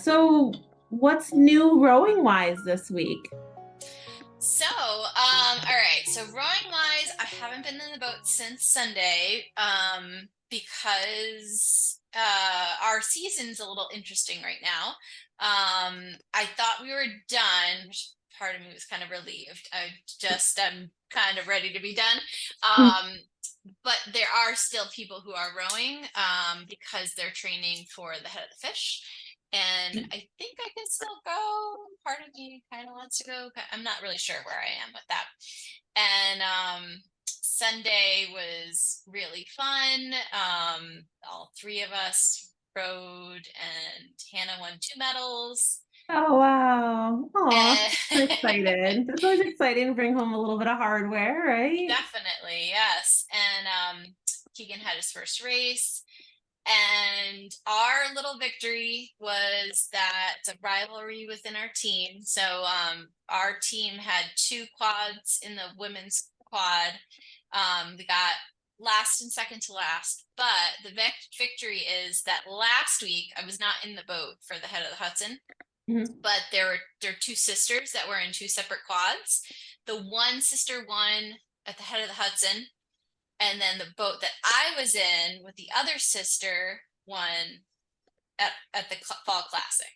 So, what's new rowing wise this week? All right. So rowing wise, I haven't been in the boat since Sunday, because our season's a little interesting right now. I thought we were done, which part of me was kind of relieved. I'm kind of ready to be done. Um, but there are still people who are rowing, because they're training for the head of the fish. And I think I can still go. Part of me kind of wants to go. I'm not really sure where I am with that. And Sunday was really fun. All three of us rode, and Hannah won two medals. Oh wow. Oh, I'm And excited. It's always exciting to bring home a little bit of hardware, right? definitely, yes. And Keegan had his first race. And our little victory was that it's a rivalry within our team. So our team had two quads in the women's quad. We got last and second to last. But the victory is that last week I was not in the boat for the head of the Hudson, Mhm. but there were two sisters that were in two separate quads. The one sister won at the head of the Hudson, and then the boat that I was in with the other sister won at the fall classic.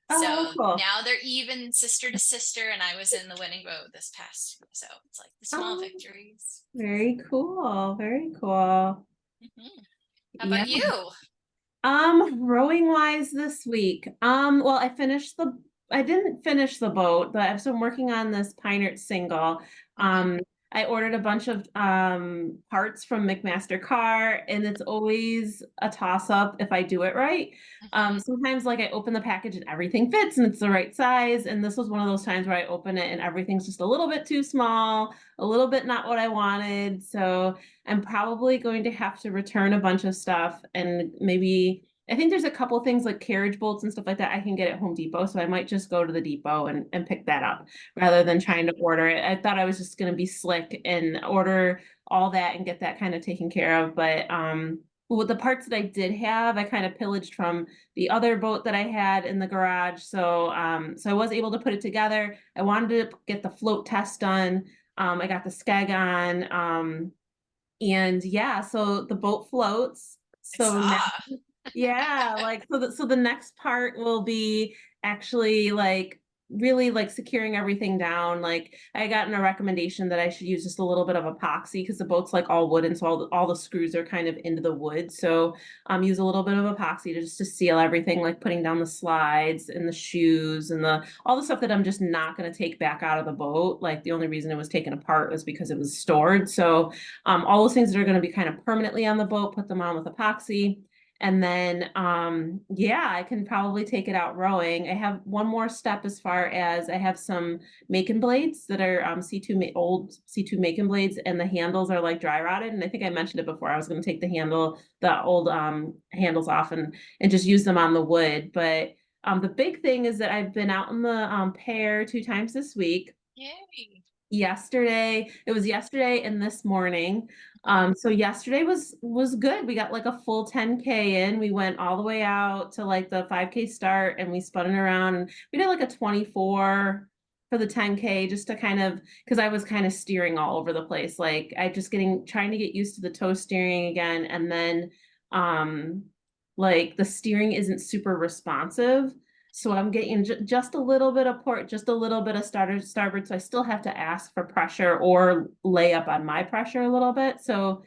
Oh, So cool. now they're even sister to sister, and I was in the winning boat this past. So it's like the small Oh, victories. very cool. Very cool. Hmm. How Yeah. about you? Rowing wise this week. Well, I didn't finish the boat, but so I'm working on this Pinert single. Hmm. Um, I ordered a bunch of parts from McMaster Car, and it's always a toss up if I do it right. Hmm. Sometimes like I open the package and everything fits and it's the right size, and this was one of those times where I open it and everything's just a little bit too small, a little bit not what I wanted. So I'm probably going to have to return a bunch of stuff and maybe I think there's a couple things like carriage bolts and stuff like that I can get at Home Depot. So I might just go to the depot and pick that up rather than trying to order it. I thought I was just going to be slick and order all that and get that kind of taken care of. But with the parts that I did have, I kind of pillaged from the other boat that I had in the garage. So I was able to put it together. I wanted to get the float test done. I got the skeg on. And yeah, so the boat floats. I So now, saw. yeah, like so the next part will be actually like really like securing everything down. Like I gotten a recommendation that I should use just a little bit of epoxy because the boat's like all wood and so all the screws are kind of into the wood. So use a little bit of epoxy to just to seal everything, like putting down the slides and the shoes and the all the stuff that I'm just not going to take back out of the boat. Like the only reason it was taken apart was because it was stored. So all those things that are going to be kind of permanently on the boat, put them on with epoxy. And then, yeah, I can probably take it out rowing. I have one more step as far as I have some Macon blades that are old C2 Macon blades, and the handles are like dry rotted. And I think I mentioned it before. I was going to take the old handles off and just use them on the wood. But the big thing is that I've been out in the pair 2 times this week. Yay. It was yesterday and this morning. So yesterday was good. We got like a full 10K in. We went all the way out to like the 5K start and we spun it around and we did like a 24 for the 10K just to kind of because I was kind of steering all over the place. Like I just getting trying to get used to the toe steering again, and then um like the steering isn't super responsive. So I'm getting just a little bit of port, just a little bit of starboard. So I still have to ask for pressure or lay up on my pressure a little bit. So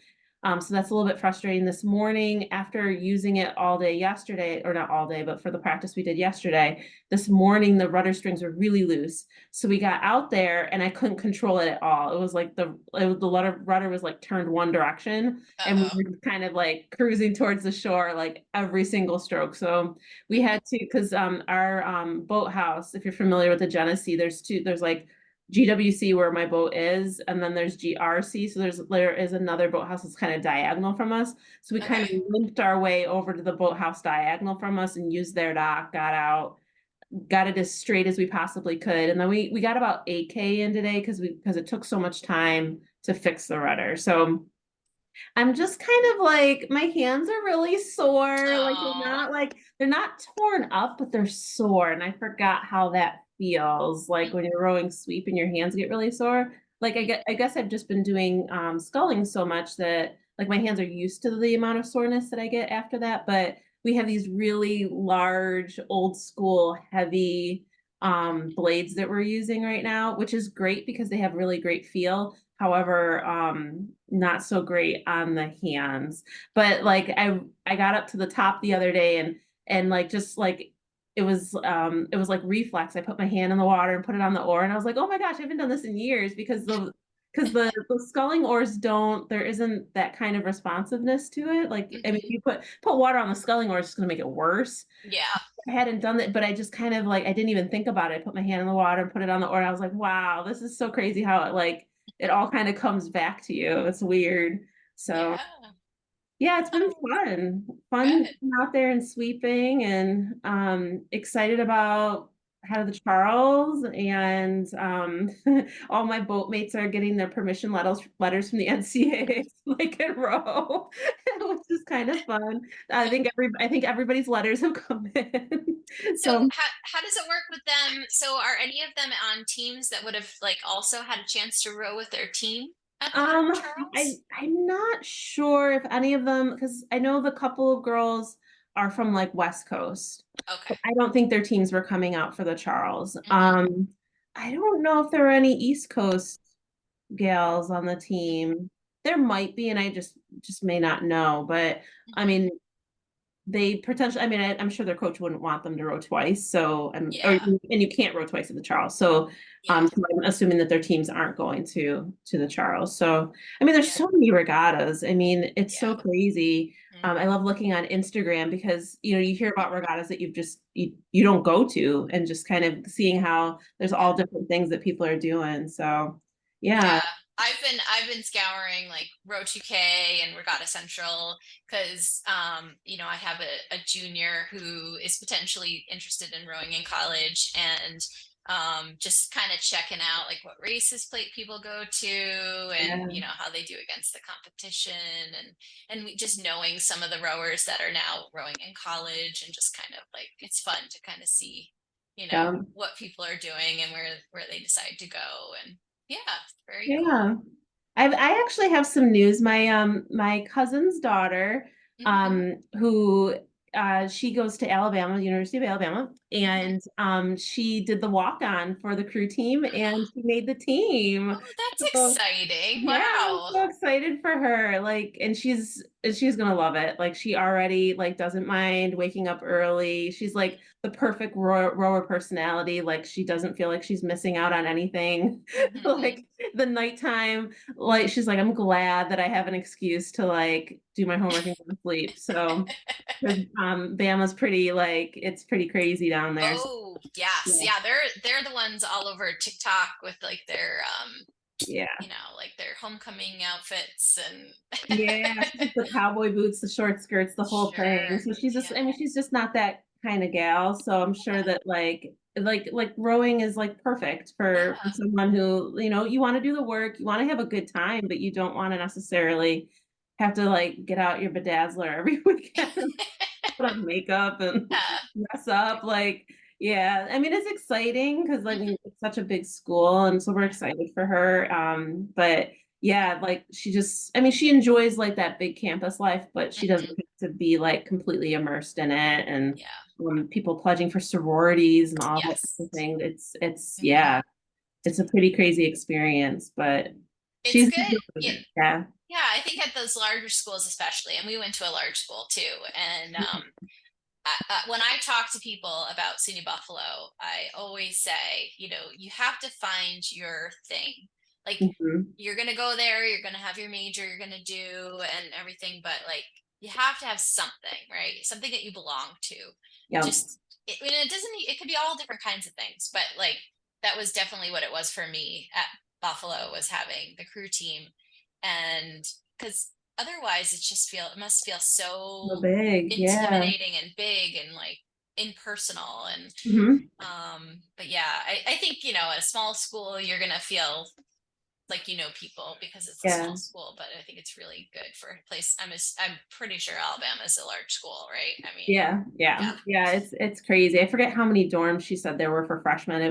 that's a little bit frustrating this morning after using it all day yesterday, or not all day, but for the practice we did yesterday. This morning, the rudder strings were really loose. So we got out there and I couldn't control it at all. It was like the rudder was like turned one direction and we Uh-oh. were kind of like cruising towards the shore, like every single stroke. So we Hmm. had to because our boathouse, if you're familiar with the Genesee, there's like GWC where my boat is, and then there's GRC. So there is another boathouse that's kind of diagonal from us. So we kind of Okay. limped our way over to the boathouse diagonal from us and used their dock, got out, got it as straight as we possibly could. And then we got about 8K in today because it took so much time to fix the rudder. So I'm just kind of like my hands are really sore. Oh. Like they're not torn up, but they're sore. And I forgot how that feels like when you're rowing sweep and your hands get really sore. Like I guess I've just been doing sculling so much that like my hands are used to the amount of soreness that I get after that. But we have these really large, old school, heavy blades that we're using right now, which is great because they have really great feel. However, not so great on the hands. But like I got up to the top the other day and like just like it was like reflex. I put my hand in the water and put it on the oar and I was like, oh my gosh, I haven't done this in years because the sculling oars don't there isn't that kind of responsiveness to it. Like I mean if Mhm. you put water on the sculling oar, it's just gonna make it worse. Yeah. I hadn't done that, but I just kind of like I didn't even think about it. I put my hand in the water and put it on the oar. And I was like, wow, this is so crazy how it like it all kind of comes back to you. It's weird. So Yeah. yeah, it's been Oh, fun. Fun good. out there and sweeping and excited about Head of the Charles and all my boat mates are getting their permission letters from the NCAA so they can row, which is kind of fun. I think everybody's letters have come in. So So how does it work with them? So are any of them on teams that would have like also had a chance to row with their team at the Head of Um, the Charles? I'm not sure if any of them, because I know the couple of girls are from like West Coast. Okay. I don't think their teams were coming out for the Charles. Hmm. I don't know if there are any East Coast gals on the team. There might be, and I just may not know. But I Hmm. mean, they potentially, I mean, I'm sure their coach wouldn't want them to row twice. So, Yeah. and you can't row twice at the Charles. So, Yeah. so I'm assuming that their teams aren't going to the Charles. So, I mean, there's Yeah. so many regattas. I mean, it's Yeah. so crazy. I Hmm. love looking on Instagram because, you know, you hear about regattas that you don't go to and just kind of seeing how there's Yeah. all different things that people are doing. So, yeah, Yeah, I've been scouring like Row 2K and Regatta Central because you know I have a junior who is potentially interested in rowing in college and just kind of checking out like what races plate people go to and yeah, you know how they do against the competition and just knowing some of the rowers that are now rowing in college and just kind of like it's fun to kind of see you know yeah. what people are doing and where they decide to go and yeah, very cool. Yeah. I actually have some news. My cousin's daughter, Hmm. who she goes to Alabama, University of Alabama, Hmm. and she did the walk-on for the crew team and she made the team. Oh, that's So exciting. yeah, I'm Wow. so excited for her. Like, and she's gonna love it. Like, she already like doesn't mind waking up early. She's like the perfect rower personality. Like, she doesn't feel like she's missing out on anything. Hmm. Like the nighttime, like she's like, I'm glad that I have an excuse to like do my homework and go to sleep. So, 'cause, Bama's pretty like it's pretty crazy down there. So, Oh, yes. yeah, Yeah, they're the ones all over TikTok with like their yeah. you know, like their homecoming outfits and Yeah, she's like the cowboy boots, the short skirts, the whole thing. sure. So she's just, Yeah. I mean, she's just not that kind of gal. So I'm sure Yeah. that like rowing is like perfect for Yeah. someone who, you know, you want to do the work, you want to have a good time, but you don't want to necessarily have to like get out your bedazzler every weekend put on makeup and Yeah. dress up. Like, yeah, I mean, it's exciting because like Mhm. it's such a big school, and so we're excited for her. But yeah, like she just, I mean, she enjoys like that big campus life, but she doesn't Mhm. get to be like completely immersed in it. And Yeah. people pledging for sororities and all that Yes. kind of thing. It's Hmm. yeah, it's a pretty crazy experience, but It's she's good. Yeah. enjoying it. Yeah. Yeah, I think at those larger schools especially, and we went to a large school too, and when I talk to people about SUNY Buffalo, I always say, you know, you have to find your thing. Like, Mhm. you're going to go there, you're going to have your major, you're going to do and everything, but like, you have to have something, right? Something that you belong to. Yep. Just, and it doesn't, it could be all different kinds of things, but like, that was definitely what it was for me at Buffalo was having the crew team. And because otherwise it must feel So so big. Yeah. intimidating and big and like impersonal and Mhm. but yeah I think you know at a small school you're gonna feel like, people because it's a Yeah. small school, but I think it's really good for a place. I'm pretty sure Alabama is a large school, right? I mean, Yeah, yeah, yeah. yeah. It's crazy. I forget how many dorms she said there were for freshmen.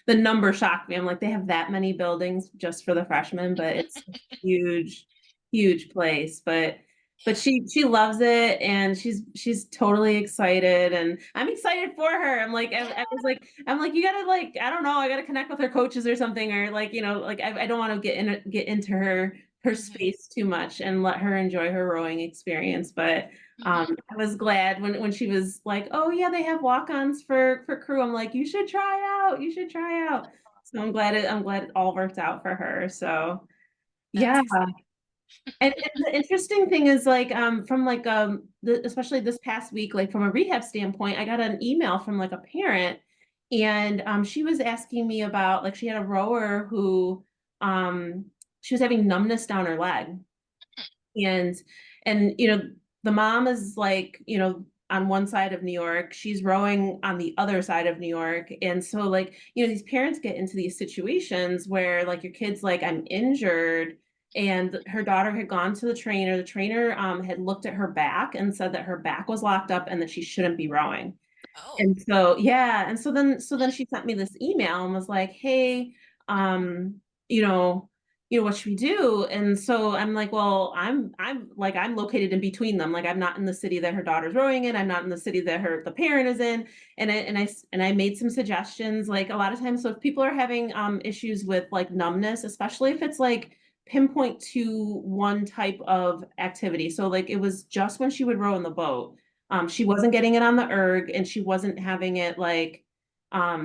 The number shocked me. I'm like, they have that many buildings just for the freshmen, but it's a huge, huge place. But Yeah. she loves it, and she's totally excited, and I'm excited for her. I was like, I'm like, you gotta, like, I don't know, I gotta connect with her coaches or something, or like, like I don't want to get into her Hmm. space too much and let her enjoy her rowing experience. But Hmm. I was glad when she was like, "Oh yeah, they have walk-ons for crew." I'm like, "You should try out. You should try out." So I'm glad it all worked out for her. So That's yeah. exciting. And the interesting thing is, like, from like especially this past week, like from a rehab standpoint, I got an email from like a parent, and she was asking me about, like, she had a rower who um she was having numbness down her leg, and the mom is, like, on one side of New York, she's rowing on the other side of New York. And so, like, these parents get into these situations where, like, your kid's like, I'm injured, and her daughter had gone to the trainer had looked at her back and said that her back was locked up and that she shouldn't be rowing. Oh. And so, yeah, and so then she sent me this email and was like, "Hey, um, you know, what should we do?" And so I'm like, "Well, I'm located in between them. Like, I'm not in the city that her daughter's rowing in. I'm not in the city that the parent is in." And I made some suggestions. Like, a lot of times, so if people are having issues with like numbness, especially if it's like pinpoint to one type of activity. So like, it was just when she would row in the boat. She wasn't getting it on the erg, and she wasn't having it like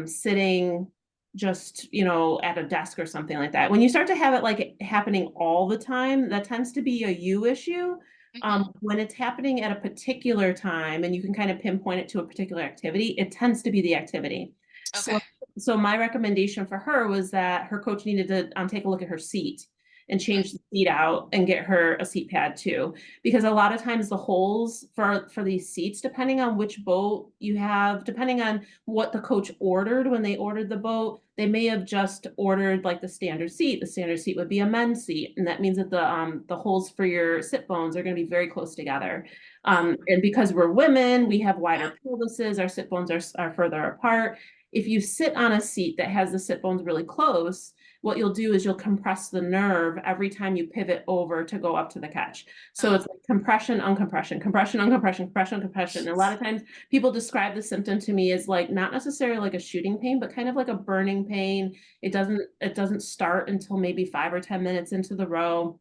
sitting just, at a desk or something like that. When you start to have it like happening all the time, that tends to be a you issue. Hmm. When it's happening at a particular time and you can kind of pinpoint it to a particular activity, it tends to be the activity. Okay. So my recommendation for her was that her coach needed to take a look at her seat and Mm. change the seat out and get her a seat pad too, because a lot of times the holes for these seats, depending on which boat you have, depending on what the coach ordered when they ordered the boat, they may have just ordered like the standard seat. The standard seat would be a men's seat, and that means that the holes for your sit bones are going to be very close together. Oh, And because we're women, we have yeah. wider pelvises, our sit bones are further apart. If you sit on a seat that has the sit bones really close, what you'll do is you'll compress the nerve every time you pivot over to go up to the catch. So Oh, it's like compression, uncompression, compression, uncompression, compression, compression. And a lot jeez. of times people describe the symptom to me as like not necessarily like a shooting pain, but kind of like a burning pain. It doesn't start until maybe 5 or 10 minutes into the row.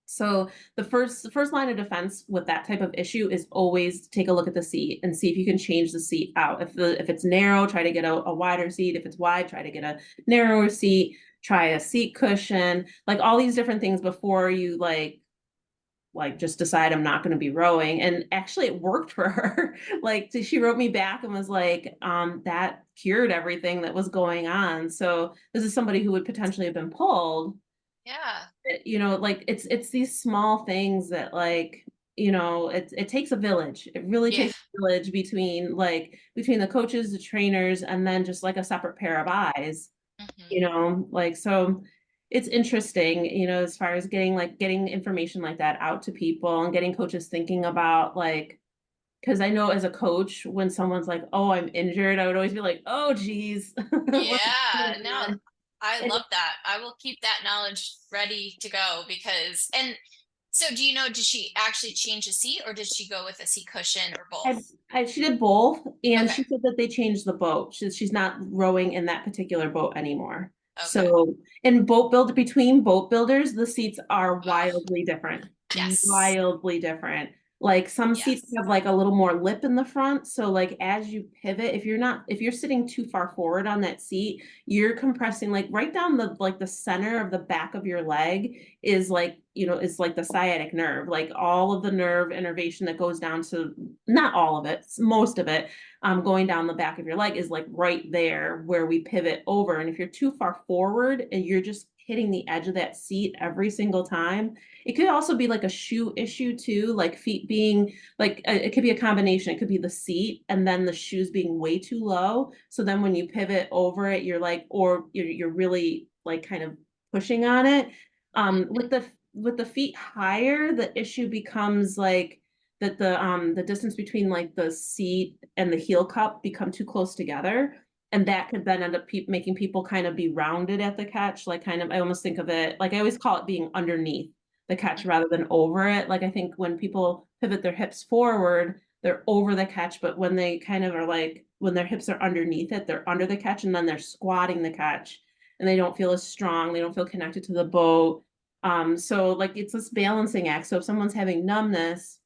So the first line of defense with that type of issue is always take a look at the seat and see if you can change the seat out. If it's narrow, try to get a wider seat. If it's wide, try to get a narrower seat. Try a seat cushion, like all these different things before you just decide I'm not going to be rowing. And actually it worked for her. Like, she wrote me back and was like, that cured everything that was going on. So this is somebody who would potentially have been pulled. Yeah. Like, it's these small things that, like, it takes a village. It really Yeah. takes a village between the coaches, the trainers, and then just like a separate pair of eyes, Hmm. like, so it's interesting, as far as getting information like that out to people and getting coaches thinking about, like, because I know as a coach, when someone's like, "Oh, I'm injured," I would always be like, "Oh, geez." What's Yeah. going No, on? I And love that. I will keep that knowledge ready to go because, and so do you know, did she actually change the seat or did she go with a seat cushion or I, both? she did both, and Okay. she said that they changed the boat. She's not rowing in that particular boat anymore. Okay. So, between boat builders, the seats are Oh, wildly different, yes. wildly different. Like, some seats Yes. have like a little more lip in the front. So like, as you pivot, if you're sitting too far forward on that seat, you're compressing like right down the center of the back of your leg is like the sciatic nerve, like all of the nerve innervation that goes down to, not all of it, most of it, going down the back of your leg is like right there where we pivot over. And if you're too far forward and you're just hitting the edge of that seat every single time, it could also be like a shoe issue too, like feet being like, it could be a combination. It could be the seat and then the shoes being way too low. So then when you pivot over it, you're like, or you're really like kind of pushing on it. With the feet higher, the issue becomes like that the distance between like the seat and the heel cup become too close together. And that could then end up making people kind of be rounded at the catch, like kind of, I almost think of it, like I always call it being underneath the catch rather than over it. Like I think when people pivot their hips forward, they're over the catch, but when they kind of are like, when their hips are underneath it, they're under the catch and then they're squatting the catch and they don't feel as strong. They don't feel connected to the boat. So like it's this balancing act. So if someone's having numbness,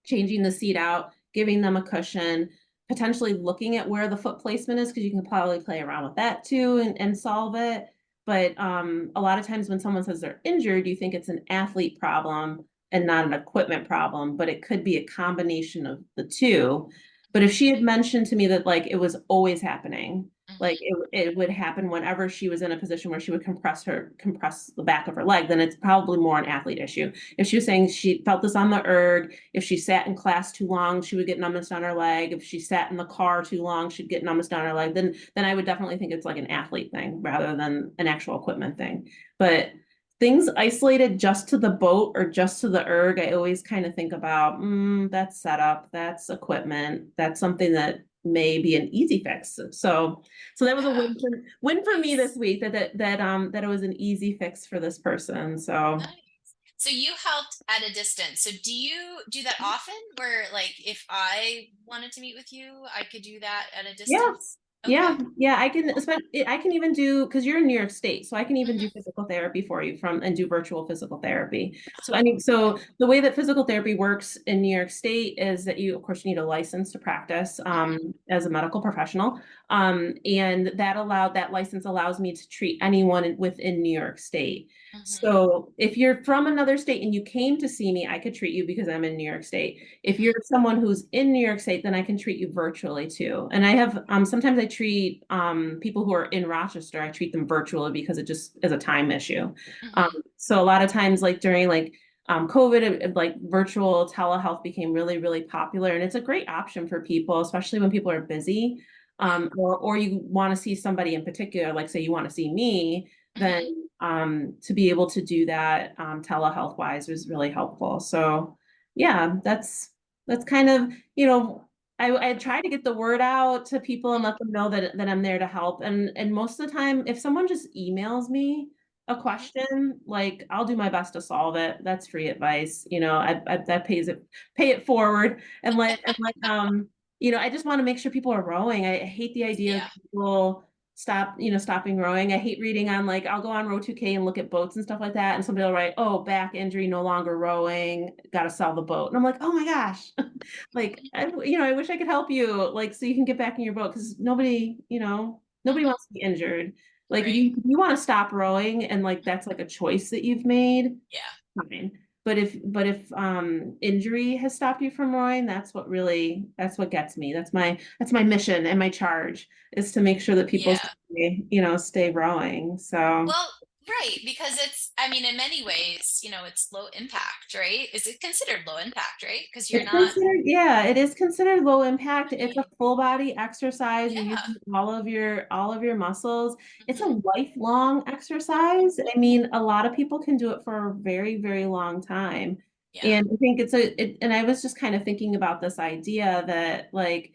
changing the seat out, giving them a cushion, potentially looking at where the foot placement is, because you can probably play around with that too and solve it. But a lot of times when someone says they're injured, you think it's an athlete problem and not an equipment problem, but it could be a combination of the two. But if she had mentioned to me that like it was always happening, like Mhm. it would happen whenever she was in a position where she would compress the back of her leg, then it's probably more an athlete issue. If she was saying she felt this on the erg, if she sat in class too long, she would get numbness down her leg. If she sat in the car too long, she'd get numbness down her leg. Then I would definitely think it's like an athlete thing rather than an actual equipment thing. But things isolated just to the boat or just to the erg, I always kind of think about, that's setup, that's equipment, that's something that may be an easy fix. So that was a Yeah. win for me Nice. this week that it was an easy fix for this person. So Nice. So you helped at a distance. So do you do that often where like if I wanted to meet with you, I could do that at a yeah. distance? Yeah, Okay. yeah, I can, especially, I can even do, because you're in New York State, so I can even do Hmm. physical therapy for you and do virtual physical therapy. So Okay. so the way that physical therapy works in New York State is that you, of course, you need a license to practice Hmm. as a medical professional. And that license allows me to treat anyone within New York State. Hmm. So if you're from another state and you came to see me, I could treat you because I'm in New York State. If you're Hmm. someone who's in New York State, then I can treat you virtually too. And I have sometimes I treat people who are in Rochester, I treat them virtually because it just is a time issue. Um, Hmm. so a lot of times, like during like COVID, like virtual telehealth became really, really popular, and it's a great option for people, especially when people are busy. Yeah. Or you want to see somebody in particular, like say you want to see me, then Hmm. to be able to do that telehealth wise was really helpful. So yeah, that's kind of, I try to get the word out to people and let them know that I'm there to help. And most of the time, if someone just emails me a Hmm. question, like I'll do my best to solve it. That's free advice. That pay it forward and I just want to make sure people are rowing. I hate the idea of Yeah. people stopping rowing. I hate reading on like I'll go on Row 2K and look at boats and stuff like that, and somebody will write, "Oh, back injury, no longer rowing, got to sell the boat," and I'm like, "Oh my gosh." Like I wish I could help you, like so you can get back in your boat because nobody Hmm. wants to be injured. Like if Right. you want to stop rowing and like that's like a choice that you've made, Yeah. fine. But if injury has stopped you from rowing, that's what gets me. That's my mission and my charge is to make sure that people Yeah. stay rowing. So Well, right, because I mean, in many ways, it's low impact, right? Is it considered low impact, right? Because you're it's not, considered, yeah, it is considered low impact. It's a right? full body exercise. You're Yeah. using all of your muscles. It's a Hmm. lifelong exercise. I mean, a lot of people can do it for a very, very long time. Yeah. And I think and I was just kind of thinking about this idea that like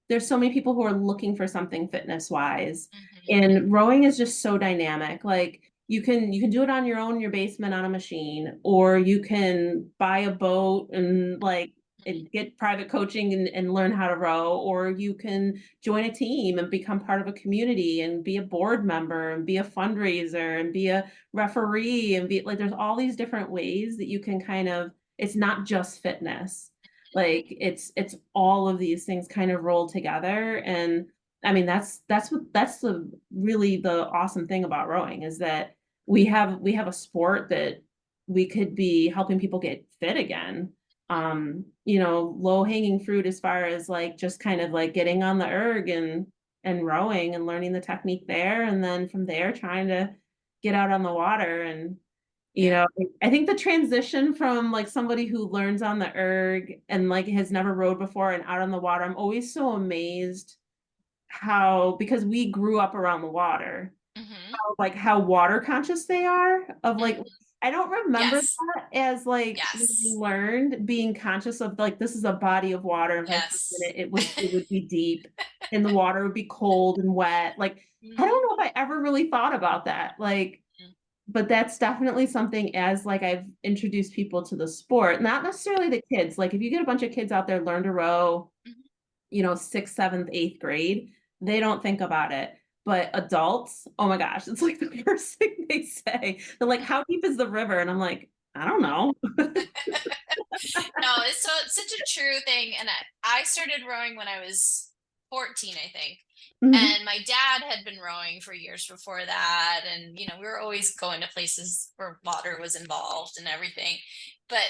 there's so many people who are looking for something fitness wise. Hmm. And rowing is just so dynamic. Like you can do it on your own in your basement on a machine, or you can buy a boat and like and get private coaching and learn how to row, or you can join a team and become part of a community and be a board member and be a fundraiser and be a referee and be like there's all these different ways that you can kind of it's not just fitness. Like it's all of these things kind of rolled together. And I mean that's the really the awesome thing about rowing is that we have a sport that we could be helping people get fit again. Low hanging fruit as far as like just kind of like getting on the erg and rowing and learning the technique there, and then from there trying to get out on the water. And you Yeah. know I think the transition from like somebody who learns on the erg and like has never rowed before and out on the water, I'm always so amazed how, because we grew up around the water, Hmm. like how water conscious they are of like, Hmm. I don't remember Yes. that as like when we Yes. learned being conscious of like this is a body of water. If I stepped in Yes. it, it would be deep and the water would be cold and wet. Like I don't Hmm. know if I ever really thought about that. Like, but that's definitely something as like I've introduced people to the sport, not necessarily the kids. Like if you get a bunch of kids out there learn to row, Hmm. sixth, seventh, eighth grade, they don't think about it. But adults, oh my gosh, it's like the first thing they say. They're like, how deep is the river? And I'm like, I don't know. No, it's such a true thing. And I started rowing when I was 14, I think. Mhm. And my dad had been rowing for years before that. And, we were always going to places where water was involved and everything. But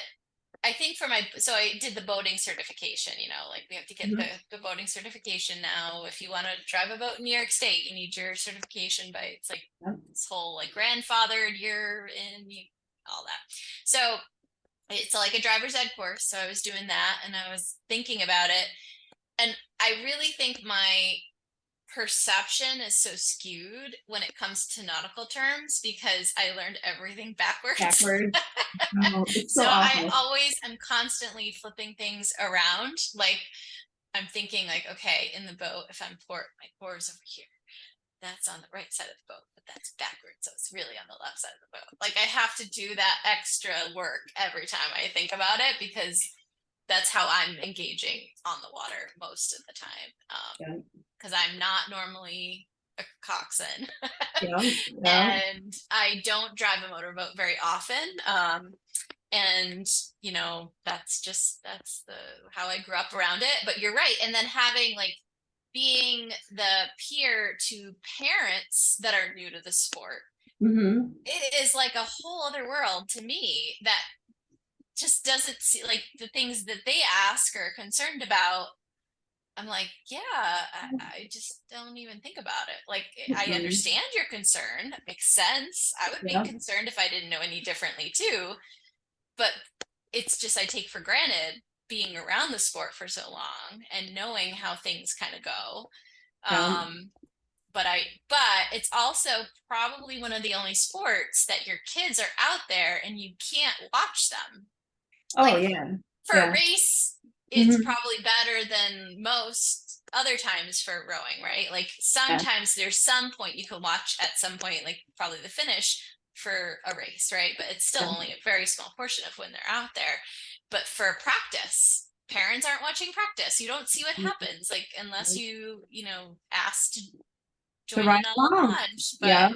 I think so I did the boating certification, like we have to get Mhm. the boating certification now. If you want to drive a boat in New York State, you need your certification by, it's like this whole like grandfathered year in all that. So it's like a driver's ed course. So I was doing that and I was thinking about it. And I really think my perception is so skewed when it comes to nautical terms because I learned everything backwards. Backwards. Oh, it's So so I awful. always am constantly flipping things around. Like I'm thinking like, okay, in the boat, if I'm port, my oar is over here. That's on the right side of the boat, but that's backwards. So it's really on the left side of the boat. Like I have to do that extra work every time I think about it because that's how I'm engaging on the water most of the time. Yeah. Because I'm not normally a coxswain Yeah. Yeah. and I don't drive a motorboat very often. And that's the how I grew up around it. But you're right. And then having like being the peer to parents that are new to the sport, Hmm. it is like a whole other world to me that just doesn't see like the things that they ask or are concerned about. I'm like, yeah, I just don't even think about it. Like, I Hmm. understand your concern. That makes sense. I would be Yeah. concerned if I didn't know any differently too. But it's just I take for granted being around the sport for so long and knowing how things kind of go. Yeah. Um, but it's also probably one of the only sports that your kids are out there and you can't watch them. Oh Like yeah. for a Yeah. race, it's Hmm. probably better than most other times for rowing, right? Like Yeah. sometimes there's some point you can watch at some point, like probably the finish for a race, right? But it's still Yeah. only a very small portion of when they're out there. But for practice, parents aren't watching practice. You don't see what happens, like unless you ask to To join ride in on the along. launch. But Yeah.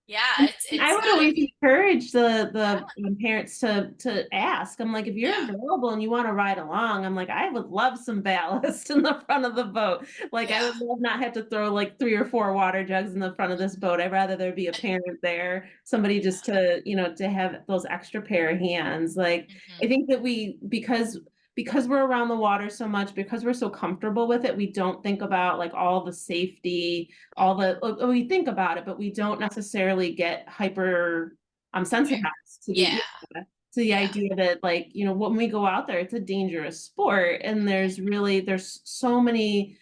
yeah, I it's would gotta always be. encourage the Yeah, parents to ask. I'm like, if you're yeah, available and you want to ride along, I'm like, I would love some ballast in the front of the boat. Like, I yeah. would love not have to throw like 3 or 4 water jugs in the front of this boat. I'd rather there be a parent there, somebody just Yeah. to to have those extra pair of hands. Like, I Hmm. think that we because we're around the water so much, because we're so comfortable with it, we don't think about like all the safety, all the we think about it, but we don't necessarily get hyper Aware. sensitized to Yeah, the yeah. idea that like when we go out there it's a dangerous sport and there's so many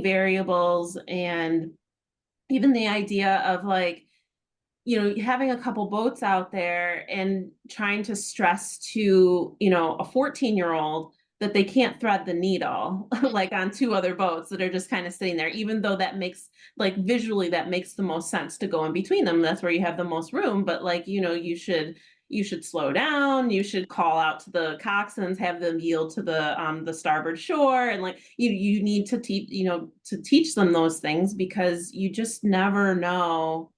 variables and even the idea of like having a couple boats out there and trying to stress to, a 14-year-old that they can't thread the needle like on 2 other boats that are just kind of sitting there, even though that makes like visually that makes the most sense to go in between them. That's where you have the most room. But like, you should slow down, you should call out to the coxswains, have them yield to the starboard shore. And like you need to teach them those things because you just never know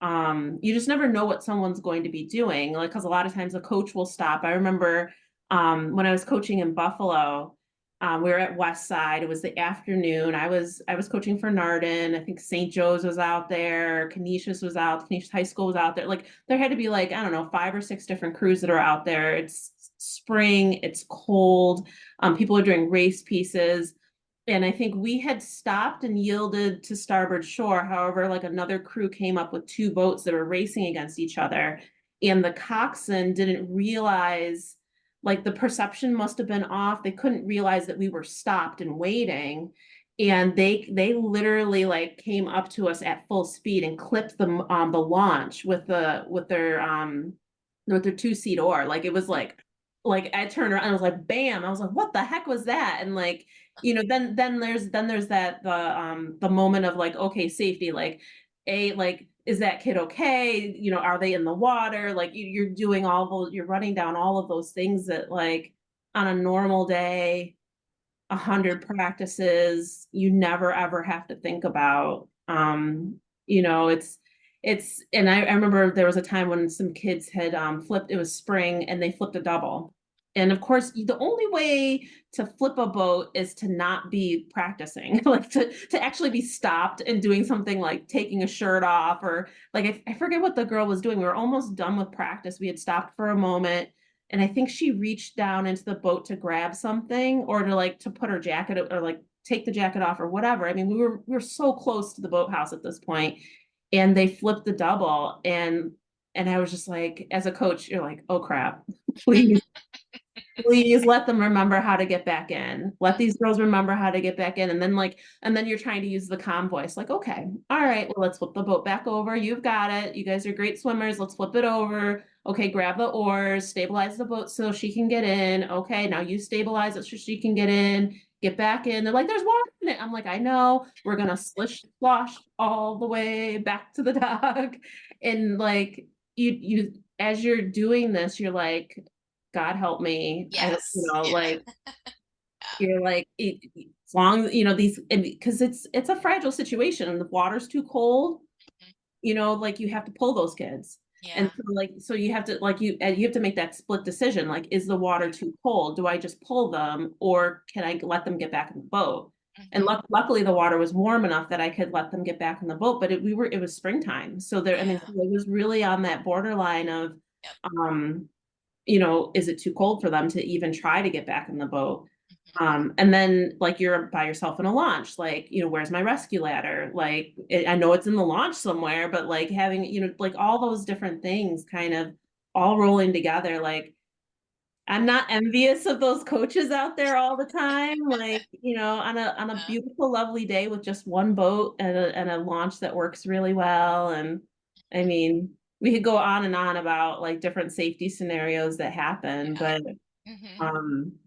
what someone's going to be doing. Like, because a lot of times a coach will stop. I remember when I was coaching in Buffalo, we were at West Side. It was the afternoon. I was coaching for Narden. I think St. Joe's was out there. Canisius High School was out there. Like there had to be like, I don't know, 5 or 6 different crews that are out there. It's spring, it's cold. People are doing race pieces. And I think we had stopped and yielded to starboard shore. However, like another crew came up with 2 boats that were racing against each other. And the coxswain didn't realize, like the perception must have been off. They couldn't realize that we were stopped and waiting. and they literally like came up to us at full speed and clipped the launch with their 2 seat oar. Like it was like I turned around and I was like, bam. I was like, what the heck was that? And like, then there's the moment of like, okay, safety, like is that kid okay? Are they in the water? Like you're doing you're running down all of those things that like on a normal day, 100 practices, you never ever have to think about. You know, and I remember there was a time when some kids had flipped, it was spring, and they flipped a double. And of course, the only way to flip a boat is to not be practicing, like to actually be stopped and doing something like taking a shirt off, or like I forget what the girl was doing. We were almost done with practice. We had stopped for a moment, and I think she reached down into the boat to grab something, or to put her jacket, or like take the jacket off or whatever. I mean, we were so close to the boathouse at this point, and they flipped the double, and I was just like, as a coach, you're like, oh crap, please, please let them remember how to get back in. Let these girls remember how to get back in. And then you're trying to use the calm voice, like, okay, all right, well, let's flip the boat back over. You've got it. You guys are great swimmers. Let's flip it over. Okay, grab the oars, stabilize the boat so she can get in. Okay, now you stabilize it so she can get in. Get back in. They're like, there's water in it. I'm like, I know. We're gonna slosh all the way back to the dock. And like you as you're doing this, you're like, God help me. I don't, Yes. Yeah. like you're like as long these, because it's a fragile situation and the water's too cold, Mhm. like you have to pull those kids. And Yeah. so you have to like you have to make that split decision. Like, is the water too cold? Do I just pull them, or can I let them get back in the boat? And Mhm. luckily the water was warm enough that I could let them get back in the boat. But it was springtime, so there, I mean, Yeah. so it was really on that borderline of, Yep. um is it too cold for them to even try to get back in the boat? Mhm. And then like you're by yourself in a launch, like, where's my rescue ladder? Like, I know it's in the launch somewhere, but like having, like all those different things kind of all rolling together. Like, I'm not envious of those coaches out there all the time. Like, on a Uh, beautiful, lovely day with just one boat and a launch that works really well. And I mean, we could go on and on about like different safety scenarios that happen, yeah. but Mhm. um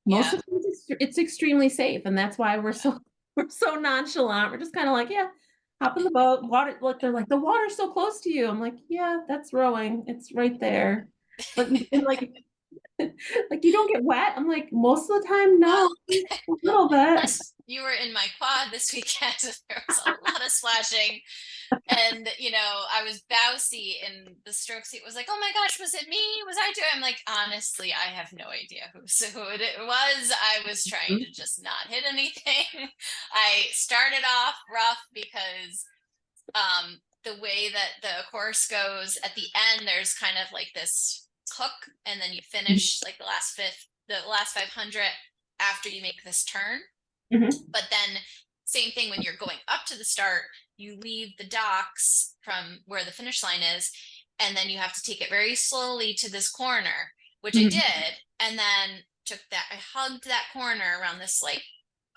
most Yeah. of the time it's extremely safe. And that's why we're so nonchalant. We're just kind of like, yeah, hop in the boat, water. Like they're like, the water's so close to you. I'm like, yeah, that's rowing. It's right there. But and like like, you don't get wet? I'm like, most of the time, no, Well, a little bit. plus you were in my quad this weekend. There was a lot of splashing. And I was bousy, and the stroke seat was like, oh my gosh, was it me? Was I doing? I'm like, honestly, I have no idea who it was. I was trying to just not hit anything. I started off rough because the way that the course goes at the end, there's kind of like this hook, and then you finish like the last 500 after you make this turn. Mhm. But then same thing when you're going up to the start, you leave the docks from where the finish line is, and then you have to take it very slowly to this corner, which I Mhm. did, and then I hugged that corner around this like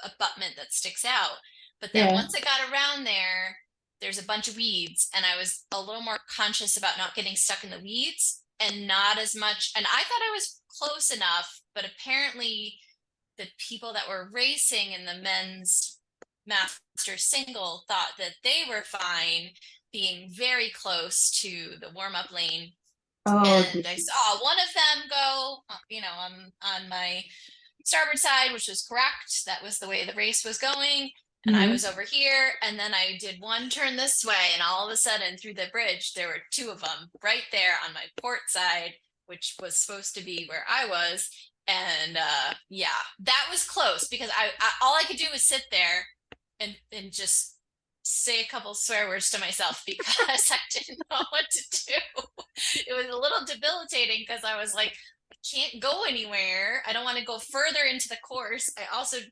abutment that sticks out. But then Yeah. once I got around there, there's a bunch of weeds, and I was a little more conscious about not getting stuck in the weeds and not as much. And I thought I was close enough, but apparently the people that were racing in the men's master single thought that they were fine being very close to the warm-up lane, Oh, and I geez. saw one of them go on my starboard side, which was correct. That was the way the race was going, and I Mhm. was over here, and then I did one turn this way, and all of a sudden through the bridge there were two of them right there on my port side, which was supposed to be where I was. And yeah, that was close because I all I could do was sit there and just say a couple swear words to myself because I didn't know what to do. It was a little debilitating because I was like, I can't go anywhere. I don't want to go further into the course.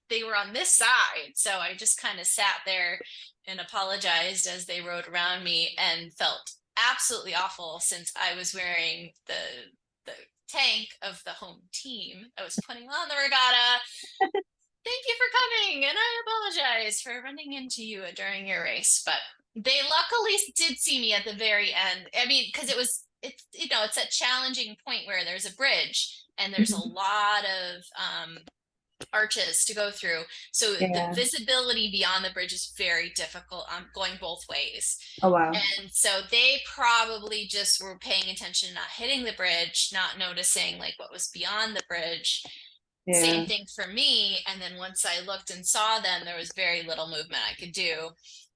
They were on this side. So I just kind of sat there and apologized as they rode around me, and felt absolutely awful since I was wearing the tank of the home team. I was putting on the regatta, thank you for coming, and I apologize for running into you during your race. But they luckily did see me at the very end. I mean, because it's it's a challenging point where there's a bridge and there's a Mhm. lot of arches to go through. So the Yeah. visibility beyond the bridge is very difficult. Going both ways. Oh, wow. And so they probably just were paying attention, not hitting the bridge, not noticing like what was beyond the bridge. Same Yeah. thing for me. And then once I looked and saw them, there was very little movement I could do.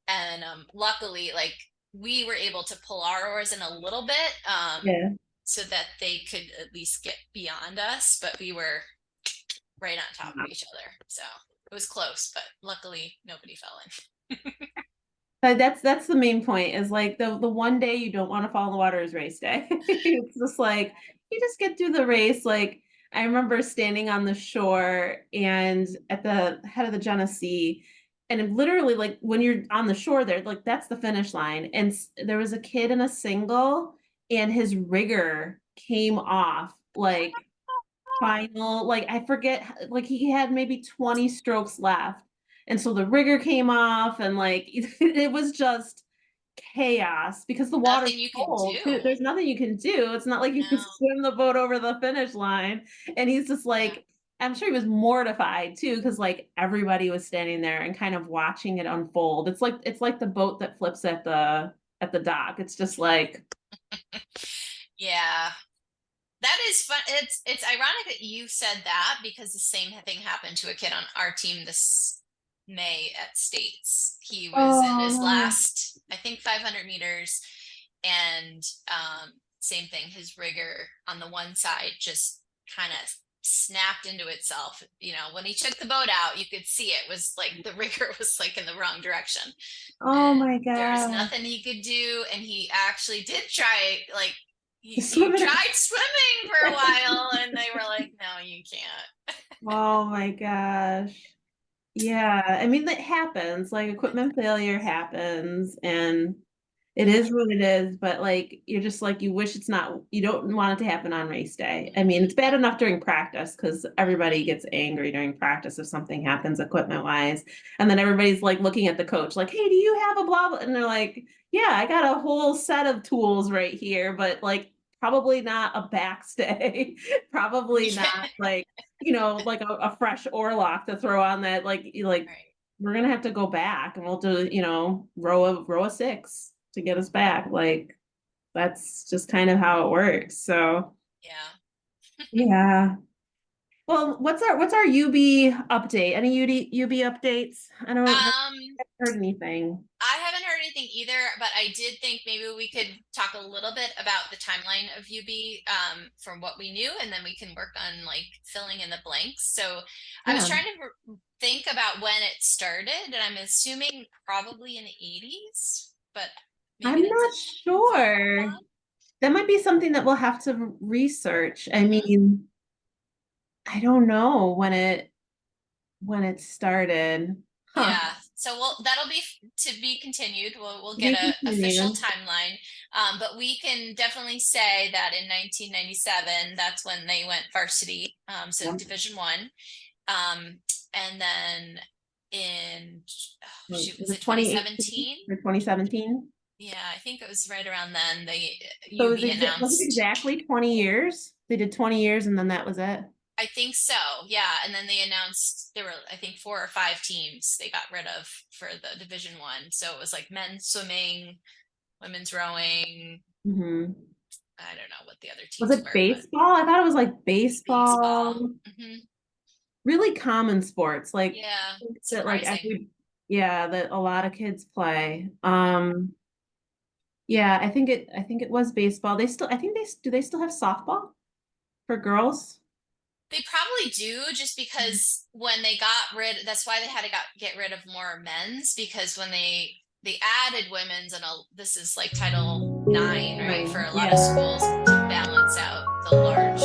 And luckily, like we were able to pull our oars in a little bit Yeah. so that they could at least get beyond us, but we were right on top of each other. So it was close, but luckily nobody fell in. That's the main point is like the one day you don't want to fall in the water is race day. It's just like you just get through the race. Like I remember standing on the shore and at the head of the Genesee, and literally like when you're on the shore there, like that's the finish line. And there was a kid in a single, and his rigger came off like final, like I forget, like he had maybe 20 strokes left. And so the rigger came off, and like it was just chaos because the water's Nothing you can cold too. do. There's nothing you can do. It's not like you can No. swim the boat over the finish line. And he's just Yeah. like, I'm sure he was mortified too, because like everybody was standing there and kind of watching it unfold. It's like the boat that flips at the dock. It's just like, Yeah. That is fun. It's ironic that you said that because the same thing happened to a kid on our team this May at States. He was in oh his no. last, I think, 500 meters, and same thing. His rigger on the one side just kind of snapped into itself. You know, when he took the boat out, you could see it was like the rigger was like in the wrong direction, Oh and my there was God. nothing he could do. And he actually did try, like he Swimming. tried swimming for a while, and they were like, no, you can't. Oh my gosh. Yeah, I mean that happens. Like equipment failure happens and it Yeah. is what it is, but like you're just like you wish it's not you don't want it to happen on race day. I mean, it's bad enough during practice because everybody gets angry during practice if something happens equipment wise. And then everybody's like looking at the coach like, "Hey, do you have a blah blah?" And they're like, "Yeah, I got a whole set of tools right here, but like probably not a backstay. Probably Yeah. not like like a fresh oarlock to throw on that, like Right. we're gonna have to go back and we'll do, row a six to get us back. Like that's just kind of how it works. So Yeah. yeah. Well, what's our UB update? Any UB updates? I don't have Um, heard anything. I haven't heard anything either, but I did think maybe we could talk a little bit about the timeline of UB from what we knew, and then we can work on like filling in the blanks. So I was Yeah. trying to think about when it started, and I'm assuming probably in the 80s, but maybe I'm that's not a little sure. wrong. That might be something that we'll have to research. I Mm-hmm. mean, I don't know when it started. Huh. Yeah, so that'll be to be continued. We'll get Be a official continued. timeline. But we can definitely say that in 1997, that's when they went varsity, so Yeah. Division One. And then in oh, Wait, shoot, was was it it 2018 2017? or 2017? Yeah, I think it was right around then the So UB was it announced. exactly 20 years? They did 20 years and then that was it. I think so. Yeah, and then they announced there were I think 4 or 5 teams they got rid of for the Division One. So it was like men's swimming, women's rowing. Hmm. I don't know what the other Was teams it were, but baseball? I thought it was like baseball. baseball. Hmm. Really common sports, like Yeah, that like surprising. yeah, that a lot of kids play. Yeah. Yeah, I think it was baseball. I think they still have softball for girls? They probably do just because when they got rid, that's why they had to get rid of more men's because when they added women's and this is like Title 9, right, for Nine. a lot of Yeah. schools to balance out the large